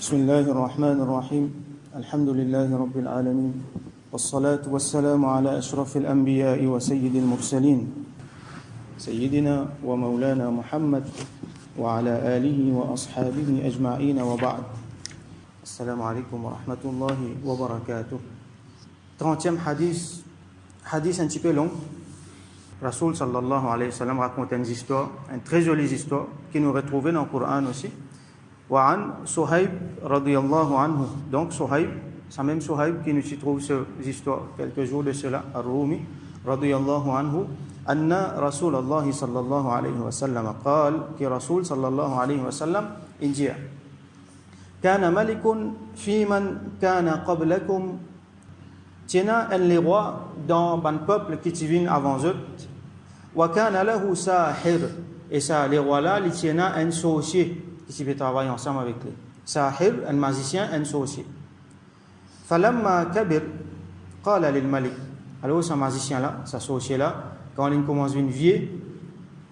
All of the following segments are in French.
بسم الله الرحمن الرحيم الحمد لله رب العالمين والصلاة والسلام على أشرف الأنبياء وسيد المرسلين سيدنا ومولانا محمد وعلى آله وأصحابه أجمعين وبعد السلام عليكم ورحمة الله وبركاته 30e hadith un petit peu long. Rasoul sallallahu alayhi wa sallam raconte une histoire, une très jolie histoire qui nous retrouvait dans le Coran aussi. وعن صهيب رضي الله عنه. Donc Suhaib, c'est même Suhaib qui nous y trouve cette histoire quelques jours de cela, الرومي رضي الله عنه أن رسول الله صلى الله عليه وسلم قال que رسول صلى الله عليه وسلم il dit كان ملك في من كان قبلكم تينا un les rois dans un peuple qui vient avant eux وكان له ساحر et ça les rois là ils tiennent un sorcier qui peut travailler ensemble avec lui. Sahir, un magicien, un sorcier. فلما كبر قال للملك. Alors ce magicien là, ce sorcier là, quand il commence à vieillir,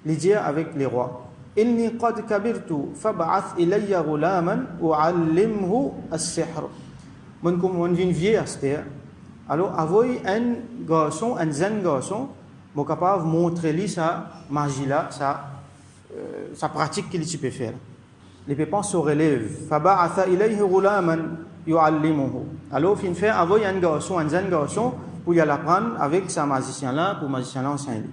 il dit avec les rois إني قد كبرت فابعث إلي غلاما أعلمه السحر. Mon commence à vieillir, alors envoie un garçon, un jeune garçon, pour capable montrer lui sa magie là, sa pratique qu'il peut faire. Les pépins se relèvent. فَبَعَثَ إِلَيْهِ غُلَامًا يُعَلِّمُهُ. Alors, il fait envoyer un garçon, un jeune garçon, pour y aller apprendre avec sa magicien là, pour magicien là enseigner.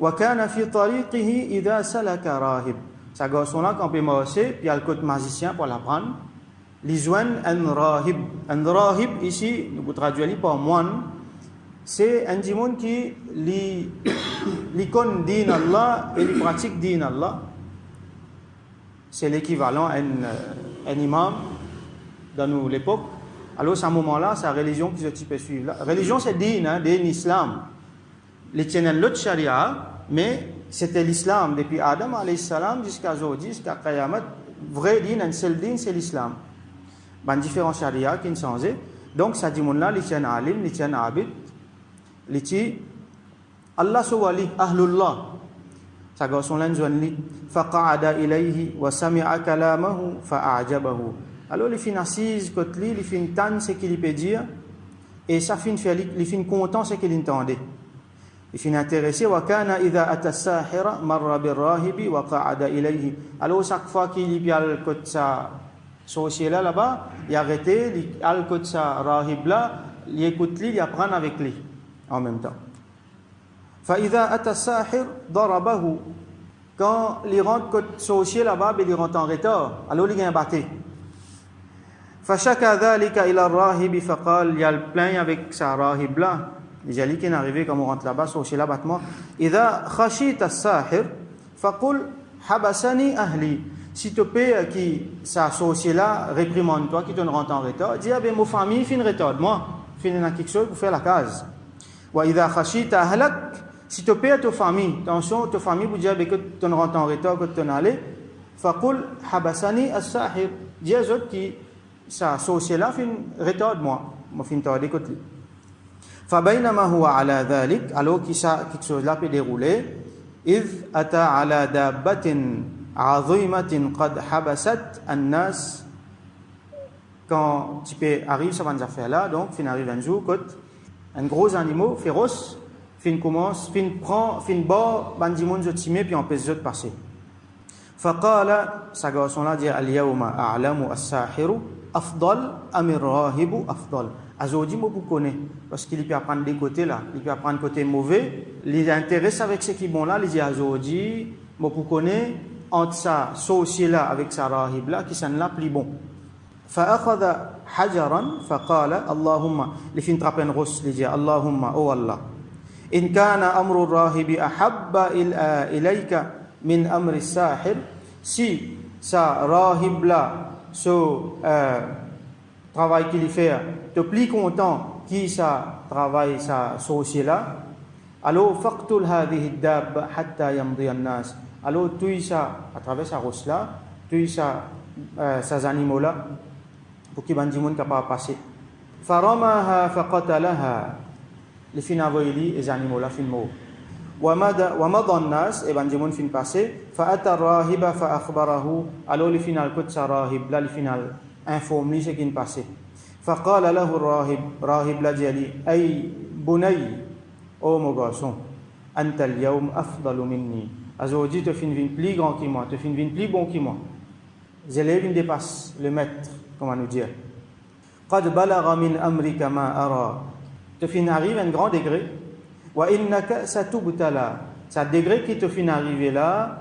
وَكَانَ فِي طَرِيقِهِ إِذَا سَلَكَ رَاهِبٌ. Ce garçon là, quand il peut marcher, puis il y a le côté magicien pour l'apprendre, il joint un rahib. Un rahib, ici, nous traduisons par moine, c'est un démon qui connaît din Allah et il pratique din Allah. C'est l'équivalent à un imam dans l'époque. Alors, à ce moment-là, c'est la religion qui se peut suivre. La religion, c'est din, l'islam. Les tiennent l'autre charia, mais c'était l'islam. Depuis Adam alayhi salam jusqu'à aujourd'hui, jusqu'à Qayamat, vrai din, un seul din, c'est l'islam. Il y a différents charia qui ont changé. Donc, ça dit, là, les tiennent alim, les tiennent abid, les tiennent Allah sawali, ahlullah. Ça garçon là joindli faqa'ada ilayhi wa sami'a kalamahu fa'ajabahu. Alors les fin assise côté lui, les fin tan ce qu'il peut dire et ça fin faire les fin content ce qu'il entendait. Les fin intéressé wa kana idha ata as-sahira marra bir-rahibi wa qa'ada ilayhi. Alors chaque fois qu'il y a le côté ça sorcier là-bas, il arrêté, il a le côté ça rahib là, il écoute lui, il apprend avec lui en même temps. فإذا أتى الساحر ضربه. Quand il rentre côté sorcier là-bas, il rentre en retard. Alors il y a un batté. فشكى ذلك إلى الراهب فقال, il y a le plein avec sa rahib là. Il dit qu'il est arrivé quand on rentre là-bas, sorcier là battement. إذا خشيت الساحر فقل حبسني أهلي. Si tu peux qui sa sorcier là réprimande toi qui te rentre en retard, dis ben ma famille fin retard, moi fin dans quelque chose pour faire la case. وإذا خشيت أهلك. Si tu payes à ta famille, attention, ta famille vous dit que tu rentres en retard, que tu es allé, فقل حبسني الساحر. Dis aux autres qui ça sorcier là fin retard moi fin tarder côté. فبينما هو على ذلك, alors qui ça quelque chose là peut dérouler, إذ أتى على دابة عظيمة قد حبست الناس. Quand tu peux arrive ça va faire là, donc fin arrive un jour côté un gros animal féroce fin commence fin bord bandimon je timé puis on peut de passer. فقال ça garçon là dit اليوم أعلم الساحر أفضل أم الراهب أفضل. Aujourd'hui moi vous connais parce qu'il peut apprendre des côtés là, il peut apprendre côté mauvais, il intéresse avec ce qui bon là, il dit aujourd'hui moi vous connais entre ça sorcier là avec sa rahib là qui s'en là plus bon. فأخذ حجرا فقال اللهم لفين ترابن غس لجي اللهم او الله إن كان أمر الراهب أحب إليك من أمر الساحر. Si sa rahib là ce travail qu'il fait te plus content qui ça travail ça sorcier là, alors فاقتل هذه الدابة حتى يمضي الناس. Alors tu ça à travers sa rosse là, tu ça ces animaux là pour qu'il bandit monde capable passer. فرماها فقتلها. Les fin envoyés les animaux là fin mort. ومضى الناس et bandit monde fin passer. فأتى الراهب فأخبره. Alors le final côté sa rahib là le final informe ce qui est passé. فقال له الراهب راهب لا جالي أي بني أو mon garçon أنت اليوم أفضل مني aujourd'hui tu fais une vie plus grand que moi tu fais une vie plus bon que moi les élèves ils dépassent le maître comment nous dire قد بلغ من أمرك ما أرى tu fais arrive à un grand degré وإنك ستبتلى ce degré qui te fait arriver là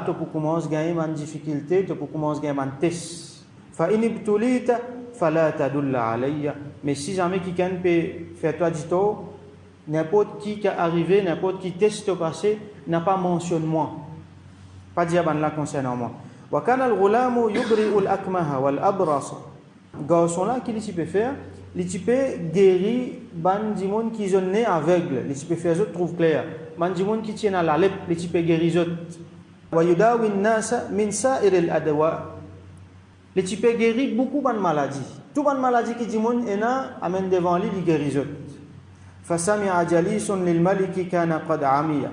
tu peux commencer à gagner une difficulté tu peux commencer à gagner un test فإن ابتليت فلا تدل علي mais si jamais quelqu'un peut faire toi du tort n'importe qui est arrivé n'importe qui test passé n'a pas mentionné moi pas dire ban là concernant moi وكان الغلام يبرئ الأكمه والأبرص garçon là qui peut faire il peut guérir ban du monde qui sont nés aveugles il peut faire autres trouve clair ban du monde qui tient à la lèpre il peut guérir autres ويداوي الناس من سائر الأدواء les types guérit beaucoup de maladies. Tout bonne maladie qui dit mon ena amène devant lui il guérit. فسمع جليس للملك كان قد عمي.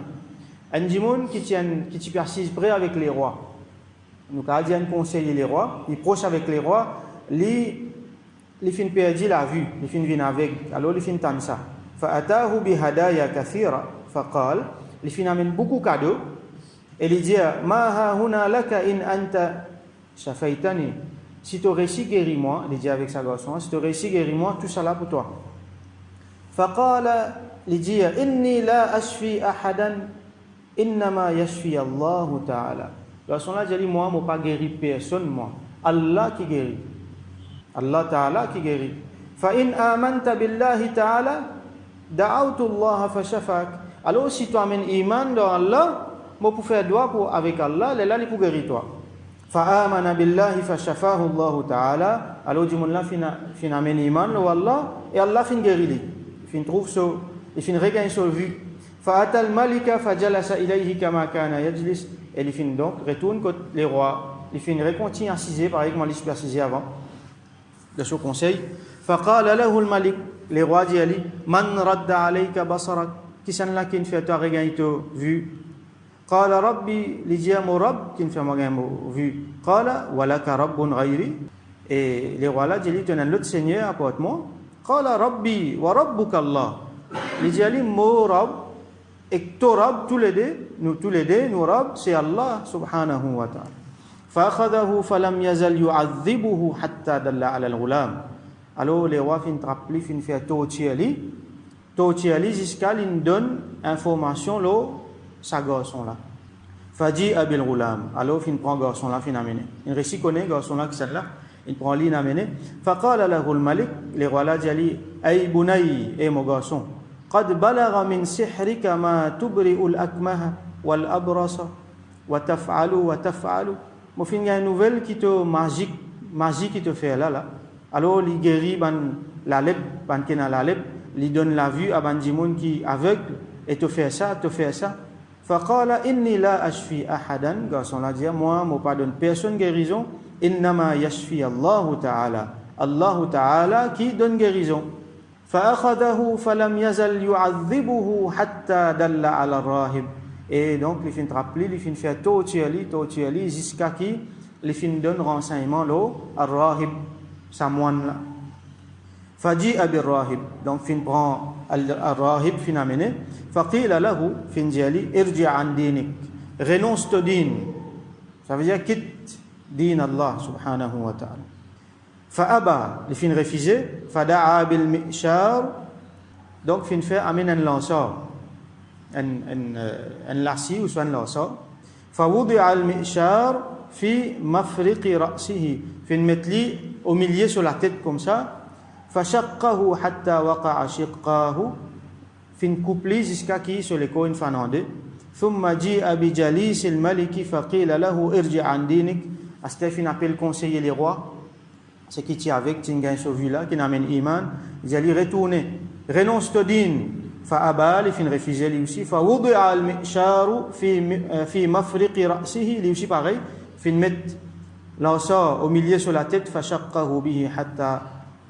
Un dimon qui persiste près avec les rois. Donc Adjan conseille les rois, il proche avec les rois, les fin perdit la vue, les fin vient avec. Alors les fin tam ça. فأتاه بهدايا كثيرة فقال les fin amène beaucoup de cadeaux et il dit ما ها هنا لك إن أنت شفيتني si tu réussis guéris-moi il dit avec sa garçon si tu réussis guéris-moi tout ça là pour toi فقال il dit إني لا أشفي أحدا إنما يشفي الله تعالى garçon là dit moi pas guéri personne moi Allah qui guérit Allah Ta'ala qui guérit فإن آمنت بالله تعالى دعوت الله فشفاك alors si tu amènes iman dans Allah moi pour faire doigt pour avec Allah là il pour guérir toi فآمن بالله فشفاه الله تعالى alors du monde là fin amène iman dans Allah et Allah fin guérit lui fin trouve so il fin regagne sa vue فأتى الملك فجلس إليه كما كان يجلس et il fin donc retourne contre les rois il fin recontinue assiser pareil comme il s'est assisé avant de ce conseil فقال له الملك les rois dit Ali من رد عليك بصرك qui s'en là qui fait toi regagner ta vue قال ربي لجي مو رب qui fait moi gagner vue قال ولك رب غيري et les rois là dit tu as un autre seigneur à part moi قال ربي وربك الله لجي Ali مو رب et ton rab tous les deux nous rab c'est Allah subhanahu wa ta'ala فأخذه فلم يزل يعذبه حتى دل على الغلام alors les rois fin trapli fin faire torturer ali jusqu'à lui donne information lo sa garçon là faji abil ghulam alors fin prend garçon là fin amener il récit connaît garçon là qui c'est là il prend lui amener faqala lahu al malik les rois là dit ay bunay et mon garçon قد بلغ من سحرك ما تبرئ الأكمه والأبرص وتفعل mo fin une nouvelle qui te magie qui te fait là alors il guérit la lèpre ban qui na la lèpre il donne la vue à ban dimon qui aveugle et te fait ça فقال إني لا أشفي أحدا garçon là dit moi pas donne personne guérison إنما يشفي الله تعالى الله تعالى qui donne guérison فأخذه فلم يزل يعذبه حتى دل على الراهب et donc il fin rappeler il fin faire torturer jusqu'à qui il fin donne renseignement lo ar-rahib sa moine là faji abir rahib donc fin prend ar-rahib fin amener faqila lahu fin jali irji an dinik renonce to din ça veut dire quitte din Allah subhanahu wa ta'ala فأبى il fin refusé فدعا بالمئشار donc fin fait amène un lanceur un lacis ou soit un lanceur فوضع المئشار في مفرق رأسه fin mettre au milieu sur la tête comme ça فشقه حتى وقع شقاه fin couplé jusqu'à qui sur les cônes fanandé ثم جيء بجليس الملك فقيل له ارجع عن دينك Astefin appelle conseiller les rois c'est qui tient avec Tingan Sovu là qui n'amène iman ils allaient retourner renonce to din فأبى لفين refusé lui aussi فوضع المئشار في مفرق رأسه lui aussi pareil fin mettre l'ensort au milieu sur la tête فشقه به حتى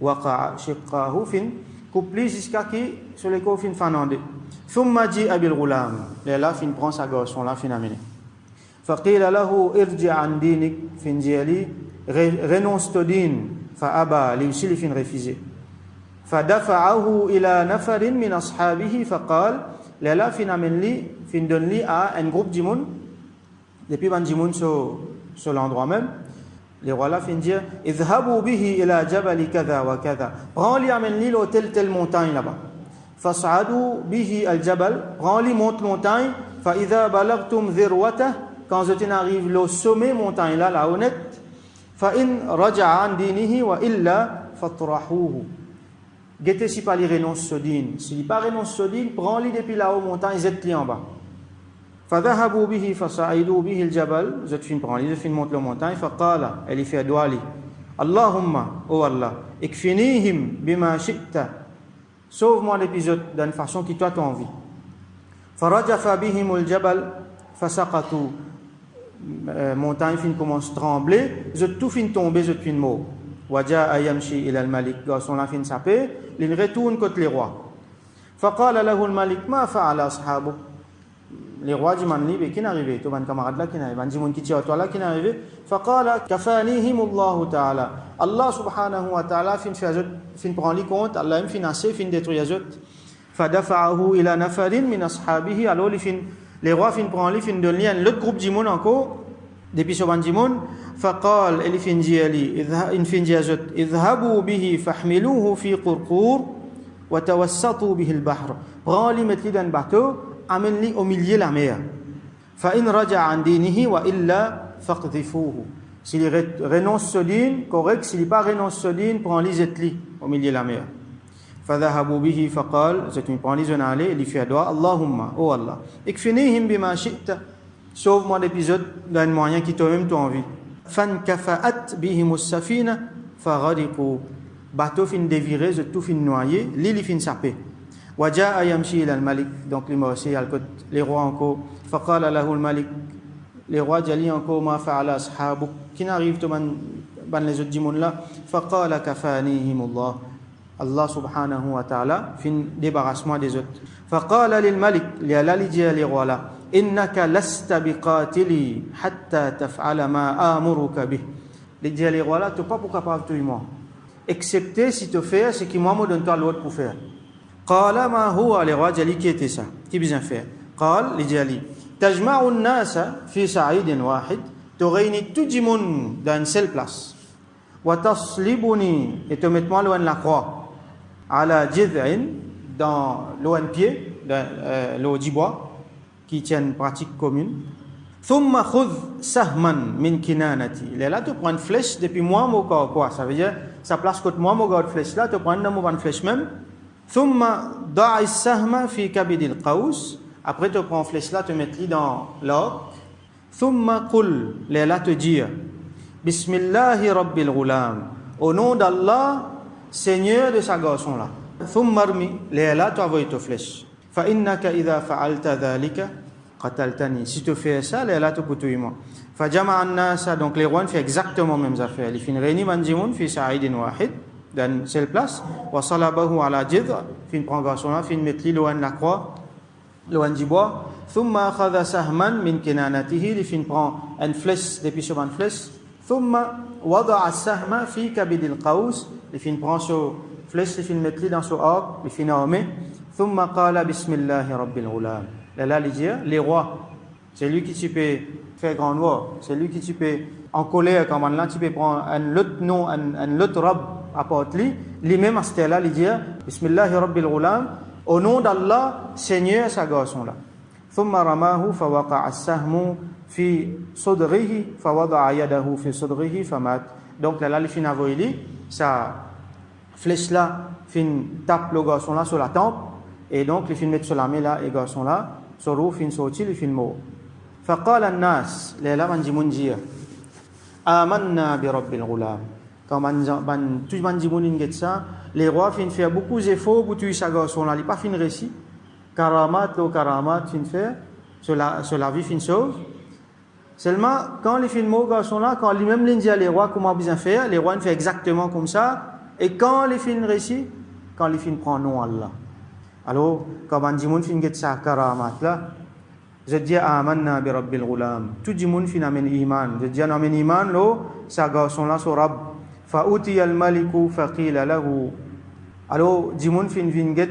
وقع شقاه fin couplé jusqu'à qui sur les côtes fin fanandé ثم جيء بالغلام là fin prend sa garçon là fin amené فقيل له ارجع عن دينك fin جيالي renonce todin fa aba li aussi li fin refuser fa dafa'ahu ila nafarin min ashabihi fa qala la fin amenli fin donli à un groupe de monde depuis ban de monde sur l'endroit même les rois là fin dire idhabu bihi ila jabal kadha wa kadha prends-li amenli l'hôtel telle montagne là-bas fas'adu bihi al-jabal prends-li monte montagne fa idha balagtum dhirwatah quand je arrive au sommet montagne là la honnête fa in raja'a an dinihi wa illa fatrahuhu guettez si pas les renonce sodine s'il pas renonce sodine prends-li depuis là-haut montagne zet-li en bas fa dhahabu bihi fasa'idu bihi al-jabal je fin prends-li je fin monte la montagne fa qala elle fait doa li Allahumma oh Allah ikfinihim bima shi'ta sauve-moi l'épisode d'une façon qui toi t'as envie fa rajafa bihim al-jabal fasaqatu montagne fin commence trembler je tout fin tomber je fin mort waja yamshi ila al-malik garçon la fin sapé il retourne contre les rois faqala lahu al-malik ma fa'ala ashabu les rois du manli be qui n'arrivé to ban camarade là qui n'arrivé ban dimon qui tient toi là qui n'arrivé faqala kafanihim Allah ta'ala Allah subhanahu wa ta'ala fin prend li compte Allah fin assez fin détruire azot fadafa'ahu ila nafarin min ashabihi alors les rois fin prend li fin donne li un autre groupe du monde encore depuis ce ban du monde faqal el fin di ali in fin di azot idhabu bihi fahmiluhu fi qurqur wa tawassatu bihi al-bahr prend li mettre li dans bateau amène-li au milieu de la mer fa in raja'a an dinihi wa illa faqdhifuhu s'il renonce sodine correct s'il pas renonce sodine prend-li zet-li au milieu de la mer فذهبوا به فقال je te prends les zones aller il fait doa Allahumma oh Allah ikfinihim bima shi'ta sauve-moi l'épisode d'un moyen qui toi-même tu as envie fankafa'at bihim as-safina faghariqu bateau fin déviré je tout fin noyé l'île fin sapé waja'a yamshi ila al-malik donc les aussi les rois encore faqala lahu al-malik les rois jali encore ma fa'ala ashabuk qui n'arrive to ban les autres du monde là faqala kafanihim Allah subhanahu wa ta'ala fin débarrassement des autres faqala lil malik li alali les rois là innaka lasta biqatili hatta taf'ala ma amuruka bih les rois là tu pas pour capable tout moi excepté si tu fais ce qui moi me donne toi l'autre pour faire qala ma huwa les rois jali qui était ça qui bien faire qal li jali tajma'u an-nasa fi sa'idin wahid tu réunis tout le monde dans une seule place wa taslibuni et te mettre moi loin de la croix ala jid'in dans loin pied l'eau du bois qui tient une pratique commune thumma khudh sahman min kinanati là tu prends une flèche depuis moi mon corps quoi ça veut dire ça place côté moi mon corps flèche là tu prends une flèche même thumma da'i sahma fi kabid al-qaws après tu prends flèche là tu mets li dans l'or thumma qul là te dire bismillahi rabbil ghulam au nom d'Allah Seigneur de sa garçon là thumma rmi là tu envoies ta flèche fa innaka idha fa'alta dhalika qataltani si tu fais ça là tu peux tuer moi fa jama'a an-nas donc les rois font exactement même affaire ils fin réunir manjimun fi sa'idin wahid dans une seule place wa salabahu ala jid fin prend garçon là fin mettre loin la croix loin du bois thumma akhadha sahman min kinanatihi il fin prend une flèche depuis sur une flèche thumma wada'a as-sahma fi kabid al-qaws il fin prend sur flèche il fin mettre dans son arc il fin armé thumma qala bismillahi rabbil ghulam là les rois c'est lui qui tu peux faire grand roi c'est lui qui tu peux en colère comme là tu peux prendre un autre nom un autre rab apporte lui même à ce là il dit bismillahi rabbil ghulam au nom d'Allah Seigneur sa garçon là thumma ramahu fa waqa'a as-sahmu fi sadrihi fa wada'a yadahu fi sadrihi famat donc là il fin avoili sa flèche là fin tape le garçon là sur la tempe et donc il fin mettre sur la main là et garçon là sur roue fin sorti il fin mort faqala an-nas la man jimunjia amanna bi rabbil ghulam quand tout ban jimunin get ça les rois fin faire beaucoup d'efforts pour tuer sa garçon là il pas fin réussi karamat fin faire sur la vie fin sauve seulement quand les fin mort garçon là quand lui-même l'india les rois comment bien faire les rois fait exactement comme ça et quand les fin réussi quand les fin prend nom Allah alors quand ban jimun fin get ça karamat là je dis amanna bi rabbil ghulam. Tout le monde fin amen iman. Je dis amen iman lo sa garçon là so rab. Fa utiya al maliku fa qila lahu. Alors du monde fin vinget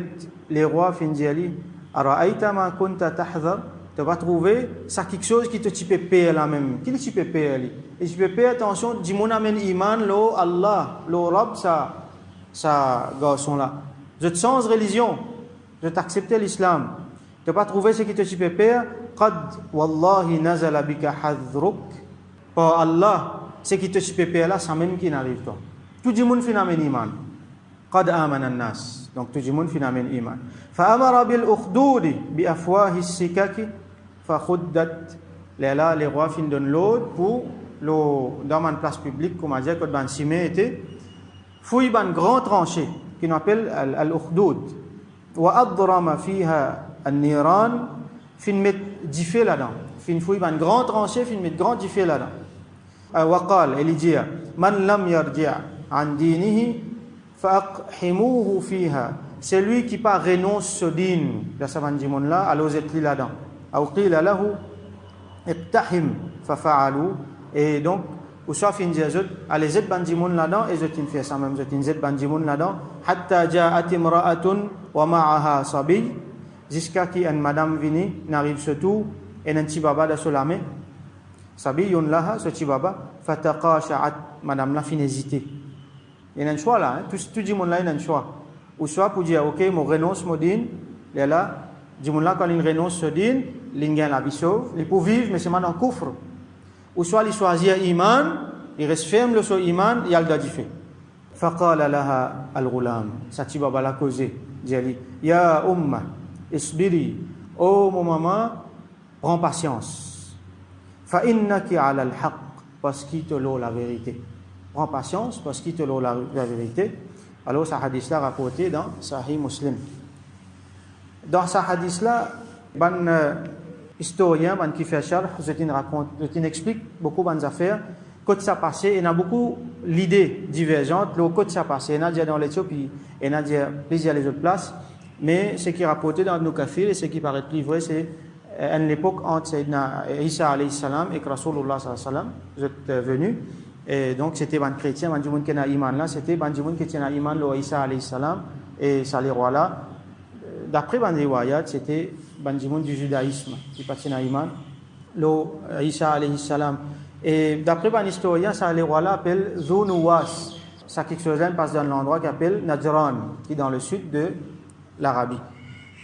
les rois fin diali ara'aita ma kunta tahdhar. Tu vas trouver ça quelque chose qui te type paix là même. Qui le type paix ali. Et tu peux attention du monde amen iman lo Allah lo rab sa garçon là. Je te change religion. Je t'accepte l'islam. Tu vas trouver ce qui te type paix. Qad wallahi nazala bika hadhruk. Par Allah, ce qui te type paix là, ça même qui n'arrive toi. Tout le monde finalement iman. Qad amana an-nas. Donc tout le monde finalement iman. Fa amara bil ukhdud bi afwahi as-sikaki fa khuddat. Là les rois fin donnent l'autre pour dans une place publique comme on dit que ban cimé était fouille ban grand tranché qui qu'on appelle al-ukhdud wa adrama fiha an-niran fin mettre du feu là-dedans fin fouille ban grand tranché fin mettre grand du feu là-dedans wa qala il dit man lam yarji' an dinihi fa aqhimuhu fiha celui qui pas renonce ce din de sa bandimon là alors vous êtes là-dedans ou qila lahu iqtahim fa fa'alu. Et donc, ou soit fin dit allez zet bandimoun là-dedans et je t'in fait ça même je t'in zet bandimoun là-dedans hatta ja'at imra'atun wa ma'aha sabi jusqu'à qui une madame vini n'arrive surtout et un petit baba de solame sabiyun laha ce petit baba fataqasha'at madame la fin hésiter il y a un choix là tout dit mon là il y a un choix ou soit pour dire OK mon renonce modine là dit mon là quand il renonce ce din l'ingien la vie sauve il peut vivre mais c'est maintenant kufr. Ou soit il choisit iman, il reste ferme le son iman, il y a le dadifé. Faqala laha al-ghulam. Sati baba la causé. Dit ya umma, isbiri. Oh mon maman, prends patience. Fa innaki ala al-haq. Parce qu'il te l'eau la vérité. Prends patience parce qu'il te l'eau la vérité. Alors, ce hadith-là rapporté dans Sahih Muslim. Dans ce hadith-là, historien qui fait charge, je explique beaucoup de affaires. Quand ça passait, il y a beaucoup l'idée divergente. Le quand ça passait, il y a dit dans l'Éthiopie, il y a dit plusieurs les autres places. Mais ce qui est rapporté dans nos cafés et ce qui paraît plus vrai, c'est à l'époque entre Sayyidina Isa alayhi salam et Rasulullah sallallahu alayhi wa sallam, vous êtes venus. Et donc c'était un chrétien, un monde qui a iman là, c'était un monde qui a iman le Isa alayhi salam et ça les rois là. D'après les riwayat, c'était Banjimoun du judaïsme qui partit à Iman, le Isa alayhi salam. Et d'après les historiens, ça les rois là appellent Zounuwas. Ça quelque chose là passe dans l'endroit qui appelle Najran, qui est dans le sud de l'Arabie.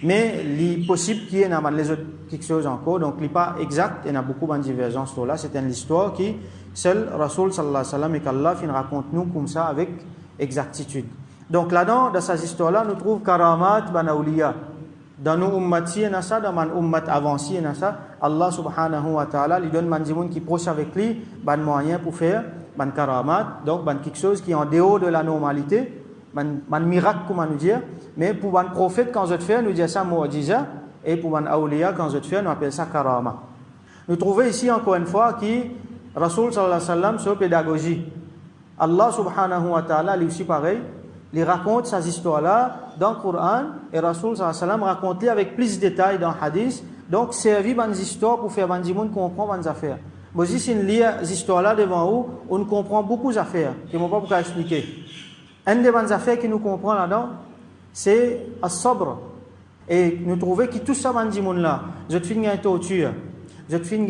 Mais il est possible qu'il y ait les autres quelque chose encore, donc il n'est pas exact, il y a beaucoup de divergences sur là. C'est une histoire qui, seul Rasoul sallallahu alayhi wa sallam et qu'Allah raconte nous comme ça avec exactitude. Donc là-dedans, dans ces histoires-là, nous trouvons karamat banawliya. Dans nos ummati, il y a ça, dans mon ummat avancé, il y a ça. Allah subhanahu wa ta'ala lui donne manjimoun qui proche avec lui, ban moyen pour faire, ban karamat, donc ban quelque chose qui est en dehors de la normalité, ban miracle, comment nous dire. Mais pour ban prophète, quand je te fais, nous disons ça mu'jiza, et pour ban awliya, quand je te fais, nous appelons ça karama. Nous trouvons ici encore une fois qui, Rasoul sallallahu alayhi wa sallam, sur pédagogie. Allah subhanahu wa ta'ala, lui aussi pareil, il raconte ces histoires-là dans le Coran et Rasoul sallallahu alayhi wa sallam raconte avec plus de détails dans le hadith. Donc, servir des histoires pour faire des gens comprendre des affaires. Mais si on lit ces histoires-là devant vous, on comprend beaucoup d'affaires que je ne peux pas expliquer. Une des affaires que nous comprenons là-dedans, c'est as-sabr. Et nous trouvons que tout ça, ces gens-là, je te fais une torture, je te fais une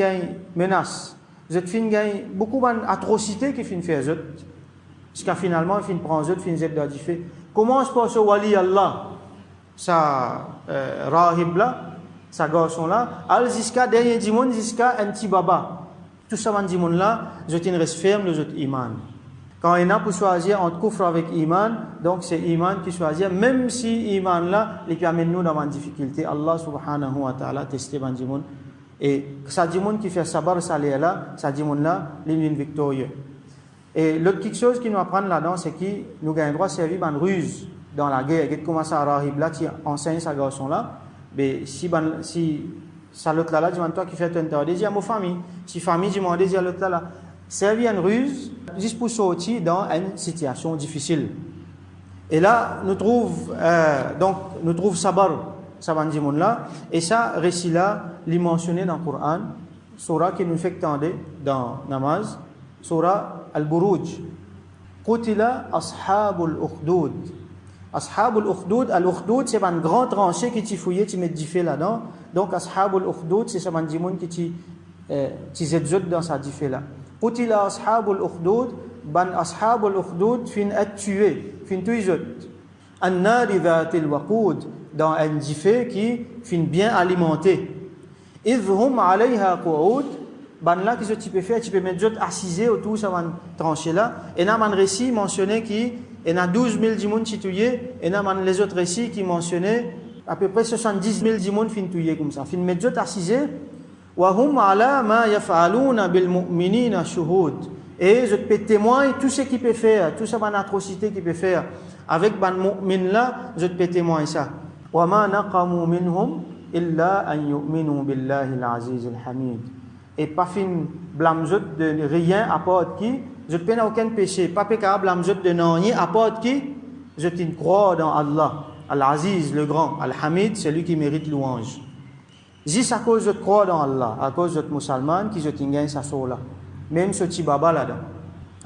menace, je te fais beaucoup d'atrocités qui finissent faire. Jusqu'à finalement, il prend eux, il finit de faire. Comment se passe au wali Allah, sa rahib là, sa garçon là, al jusqu'à dernier dimon, jusqu'à un petit baba. Tout ça, ces gens là, je tiens reste ferme, le autres iman. Quand il y a pour choisir entre kufr avec iman, donc c'est iman qui choisit, même si iman là, il peut amener nous dans une difficulté. Allah subhanahu wa ta'ala testé ces gens. Et ça dit qui fait sabar, ça là, ça dit là, il est victorieux. Et l'autre quelque chose qui nous apprend là-dedans, c'est que nous avons le droit de servir une ruse dans la guerre. Et comment ça arrive là, qui enseigne sa garçon là, mais si ça l'autre là, dis-moi toi qui fais ton temps, dis à ma famille. Si famille, dis-moi, dis à l'autre là, servir une ruse juste pour sortir dans une situation difficile. Et là, nous trouvons sabar. ça va dire là et ça récit là li mentionné dans le Coran surah qui nous fait tendre dans namaz surah al-Buruj qutila ashabul ukhdud. Ashabul ukhdud, al-ukhdud c'est une grande tranchée qui t'y fouillé, tu mets du feu là-dedans. Donc ashabul ukhdud c'est ça man dit monde qui t'y zedzot dans sa diffé là. Qutila ashabul ukhdud, ban ashabul ukhdud fin être tué, fin tuizot. An-nari dhatil waqud, dans un diffé qui fin bien alimenté. Idhum alayha qu'ud, ban là que tu peux faire, tu peux mettre zot assisé autour ça van tranché là. Et là man récit mentionné qui et il y a 12 000 djimoun qui tués, et il y a les autres récits qui mentionnaient à peu près 70 000 djimoun qui tués comme ça. Fin medjot assisé, wa hum ala ma yaf'aluna bil mu'minina shuhud. Et je peux témoigner tout ce qu'il peut faire, tout ça ban atrocité qu'il peut faire avec ban mu'min là, je peux témoigner ça. Wa ma naqamu minhum illa an yu'minu billahi al-aziz al-hamid. Et pas fin blâme de rien à part qui je ne n'ai aucun péché, pas pécable, je ne n'ai à part qui je te crois dans Allah, Al-Aziz, le grand, Al-Hamid, c'est lui qui mérite louange. Juste à cause je crois dans Allah, à cause de musulman qui je te gagne sa soul là, même ce petit baba là-dedans.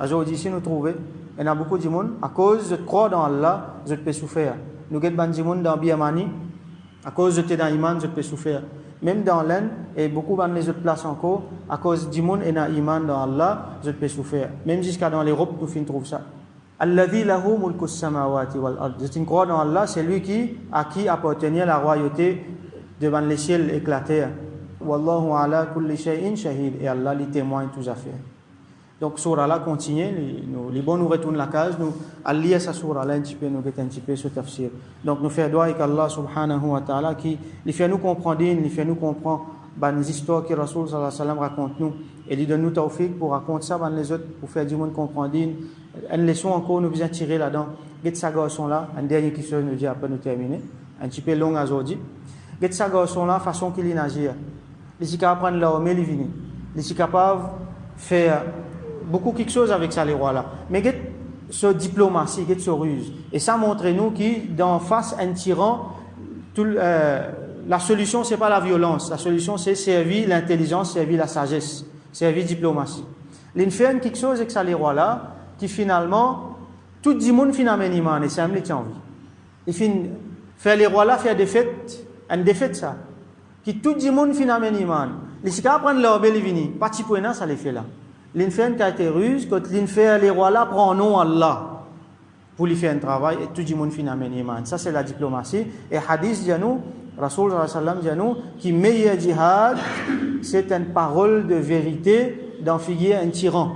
Aujourd'hui, si nous trouvons, il y a beaucoup de monde, à cause je crois dans Allah, je peux souffrir. Nous avons des gens dans Biamani, à cause je te dans Iman, je peux souffrir. Même dans l'Inde, et beaucoup dans les autres places encore, à cause du monde et d'un iman dans Allah, je peux souffrir. Même jusqu'à dans l'Europe, nous trouvons ça. Alladhi lahu mulku samawati wal ard. Je crois dans Allah, c'est lui à qui appartenait la royauté devant les ciels éclatés. Wallahu ala kulli shay'in shahid. Et Allah les témoigne tous affaires. Donc, surah là continue, les bons nous retournent la case, nous allons lire sa surah là un petit peu, nous un petit peu ce tafsir. Donc, nous faisons doigt avec Allah subhanahu wa ta'ala qui les fait nous comprendre, les fait nous comprendre les histoires que Rasul sallallahu alayhi wa sallam raconte nous et il donne nous tawfiq pour raconter ça les autres, pour faire du monde comprendre. Une leçon encore, nous besoin tirer là-dedans. Get sa garçon là, un dernier qui se nous dit après nous terminer, un petit peu long aujourd'hui. Get sa garçon là, façon qu'il agit. Les capables prendre leur mais les venir. Les capables faire beaucoup quelque chose avec ça les rois là mais ce diplomatie ce ruse et ça montre nous qui d'en face un tyran la solution c'est pas la violence, la solution c'est servir l'intelligence, servir la sagesse, servir diplomatie. L'in fait quelque chose avec ça les rois là qui finalement tout le monde finalement iman et ça me tient envie il fin faire les rois là faire une défaite ça qui tout le monde finalement iman les si prendre leur belle vini pas petit point ça les fait là. L'inferne qui a été ruse, quand l'inferne les rois là prend nom Allah pour lui faire un travail et tout le monde finalement iman. Ça c'est la diplomatie. Et hadith dit nous, Rasul sallallahu alayhi wa sallam dit nous, qui meilleur jihad, c'est une parole de vérité d'enfiguer un tyran.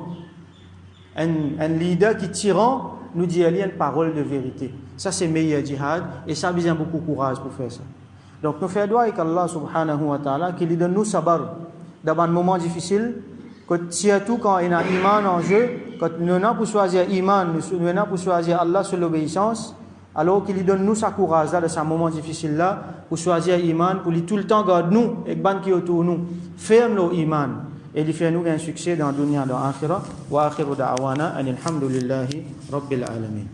Un leader qui tyran nous dit il y a une parole de vérité. Ça c'est meilleur jihad et ça a besoin beaucoup de courage pour faire ça. Donc nous faisons doigt avec Allah subhanahu wa ta'ala qui lui donne nous sabar dans un moment difficile. Surtout quand il y a un iman en jeu, quand nous n'avons pas choisir iman, nous n'avons pas choisir Allah sur l'obéissance, alors qu'il donne nous sa courage là, de ce moment difficile là, pour choisir iman, pour lui tout le temps garder nous, et ban qui autour nous, ferme nos iman, et il fait nous un succès dans la dunya, dans l'akhirah, wa akhiru da'wana, alhamdulillahi rabbil alamin.